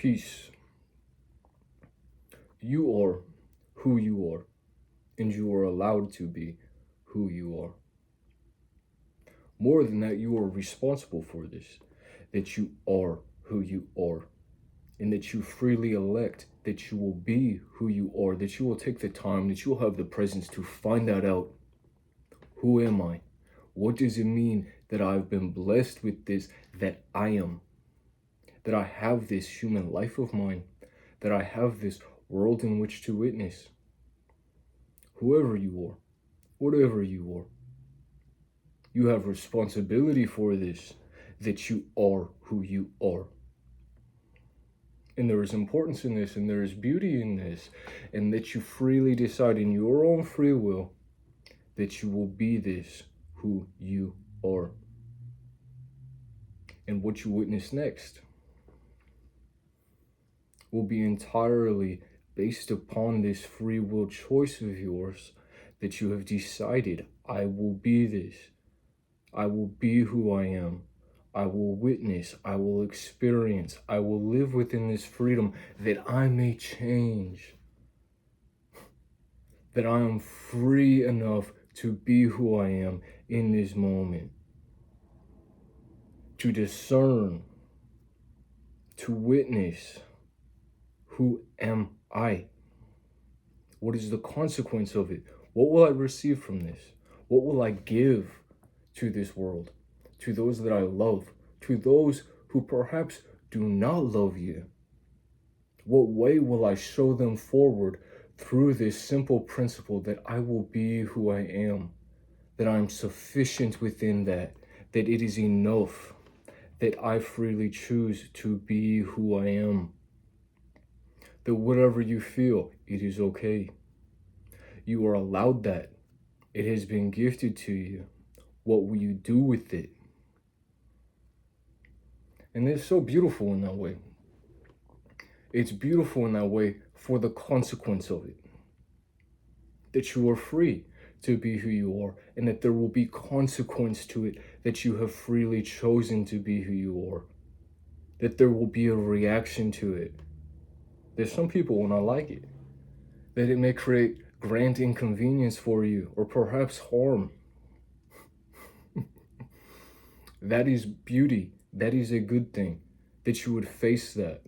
peace. You are who you are, and you are allowed to be who you are. More than that, you are responsible for this, that you are who you are, and that you freely elect that you will be who you are, that you will take the time, that you will have the presence to find that out. Who am I? What does it mean that I've been blessed with this, that I am, that I have this human life of mine, that I have this world in which to witness? Whoever you are, whatever you are, you have responsibility for this, that you are who you are. And there is importance in this, and there is beauty in this, and that you freely decide in your own free will that you will be this, who you are. And what you witness next will be entirely based upon this free will choice of yours, that you have decided, I will be this. I will be who I am. I will witness, I will experience, I will live within this freedom that I may change. That I am free enough to be who I am in this moment. To discern, to witness, who am I? What is the consequence of it? What will I receive from this? What will I give to this world? To those that I love, to those who perhaps do not love you? What way will I show them forward through this simple principle that I will be who I am, that I am sufficient within that it is enough, that I freely choose to be who I am, that whatever you feel, it is okay. You are allowed that. It has been gifted to you. What will you do with it? And it's so beautiful in that way. It's beautiful in that way for the consequence of it. That you are free to be who you are, and that there will be consequence to it, that you have freely chosen to be who you are. That there will be a reaction to it. That some people will not like it. That it may create grand inconvenience for you, or perhaps harm. That is beauty. That is a good thing, that you would face that.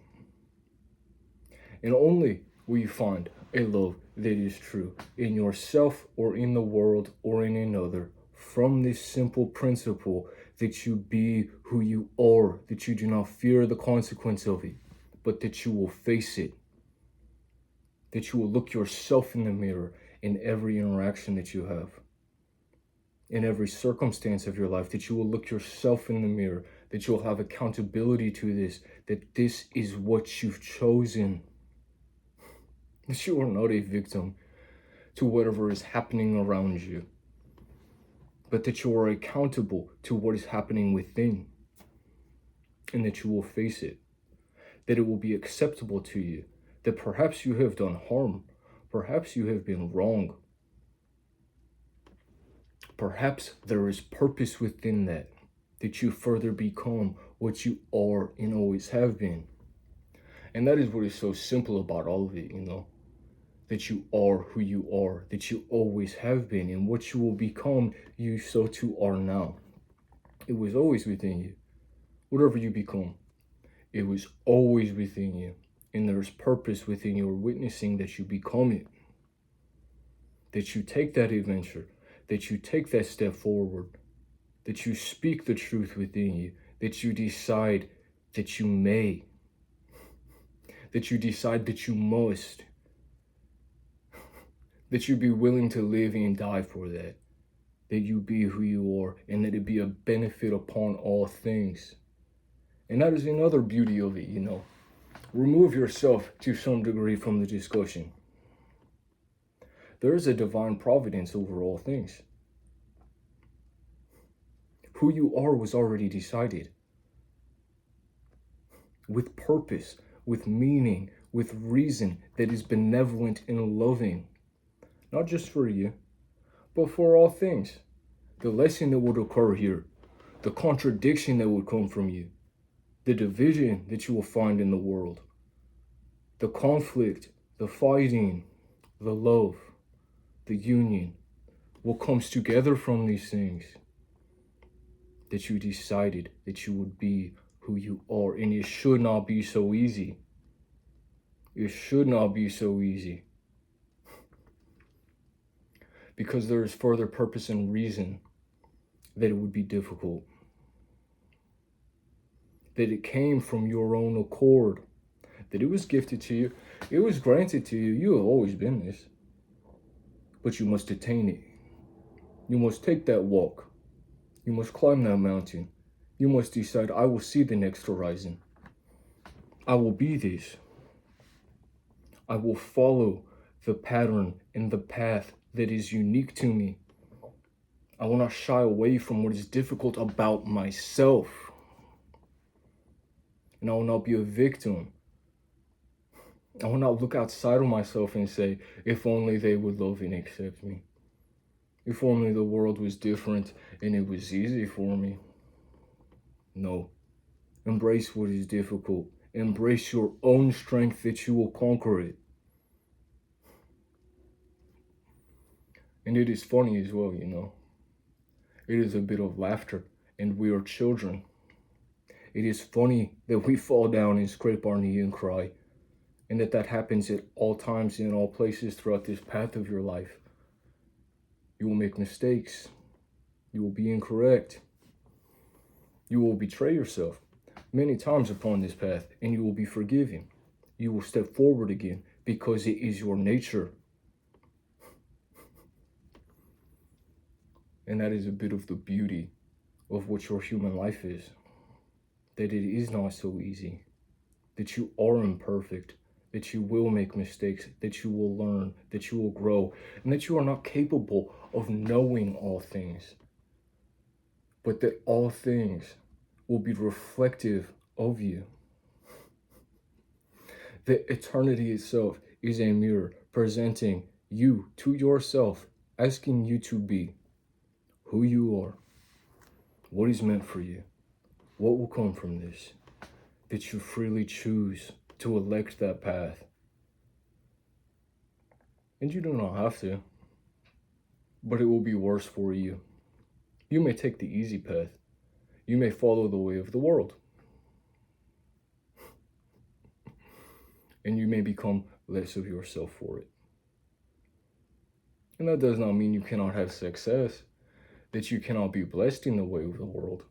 And only will you find a love that is true in yourself or in the world or in another, from this simple principle that you be who you are, that you do not fear the consequence of it, but that you will face it. That you will look yourself in the mirror in every interaction that you have. In every circumstance of your life, that you will look yourself in the mirror, that you'll have accountability to this, that this is what you've chosen. That you are not a victim to whatever is happening around you, but that you are accountable to what is happening within, and that you will face it, that it will be acceptable to you, that perhaps you have done harm, perhaps you have been wrong, perhaps there is purpose within that you further become what you are and always have been. And that is what is so simple about all of it, that you are who you are, that you always have been, and what you will become, you so too are now. It was always within you. Whatever you become, it was always within you. And there's purpose within your witnessing that you become it. That you take that adventure, that you take that step forward, that you speak the truth within you, that you decide that you may, that you decide that you must, that you be willing to live and die for that you be who you are, and that it be a benefit upon all things. And that is another beauty of it, Remove yourself to some degree from the discussion. There is a divine providence over all things. Who you are was already decided. With purpose, with meaning, with reason that is benevolent and loving. Not just for you, but for all things. The lesson that would occur here, the contradiction that would come from you, the division that you will find in the world, the conflict, the fighting, the love, the union, what comes together from these things, that you decided that you would be who you are. And it should not be so easy. It should not be so easy. Because there is further purpose and reason that it would be difficult. That it came from your own accord. That it was gifted to you. It was granted to you. You have always been this. But you must attain it. You must take that walk. You must climb that mountain. You must decide, I will see the next horizon. I will be this. I will follow the pattern and the path that is unique to me. I will not shy away from what is difficult about myself. And I will not be a victim. I will not look outside of myself and say, if only they would love and accept me. If only the world was different and it was easy for me. No. Embrace what is difficult. Embrace your own strength that you will conquer it. And it is funny as well, you know. It is a bit of laughter, and we are children. It is funny that we fall down and scrape our knee and cry, and that happens at all times in all places throughout this path of your life. You will make mistakes. You will be incorrect. You will betray yourself many times upon this path, and you will be forgiven. You will step forward again because it is your nature. And that is a bit of the beauty of what your human life is. That it is not so easy. That you are imperfect. That you will make mistakes. That you will learn. That you will grow. And that you are not capable of knowing all things. But that all things will be reflective of you. That eternity itself is a mirror presenting you to yourself, asking you to be who you are, what is meant for you, what will come from this, that you freely choose to elect that path. And you do not have to, but it will be worse for you. You may take the easy path. You may follow the way of the world. And you may become less of yourself for it. And that does not mean you cannot have success, that you cannot be blessed in the way of the world,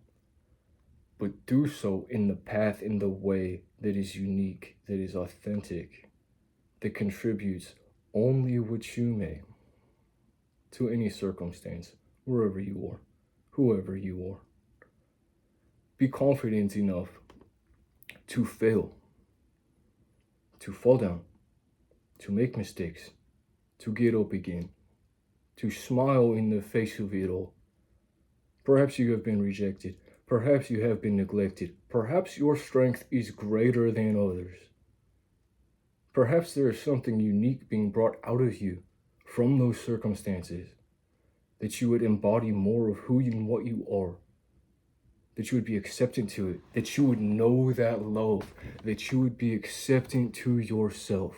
but do so in the path, in the way that is unique, that is authentic, that contributes only what you may to any circumstance, wherever you are, whoever you are. Be confident enough to fail, to fall down, to make mistakes, to get up again, to smile in the face of it all. Perhaps you have been rejected. Perhaps you have been neglected. Perhaps your strength is greater than others. Perhaps there is something unique being brought out of you from those circumstances, that you would embody more of who and what you are, that you would be accepting to it, that you would know that love, that you would be accepting to yourself.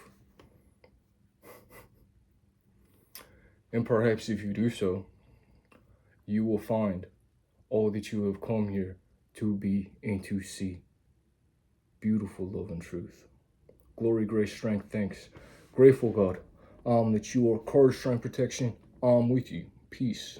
And perhaps if you do so, you will find all that you have come here to be and to see. Beautiful love and truth. Glory, grace, strength, thanks. Grateful, God, that you are courage, strength, protection. I'm with you. Peace.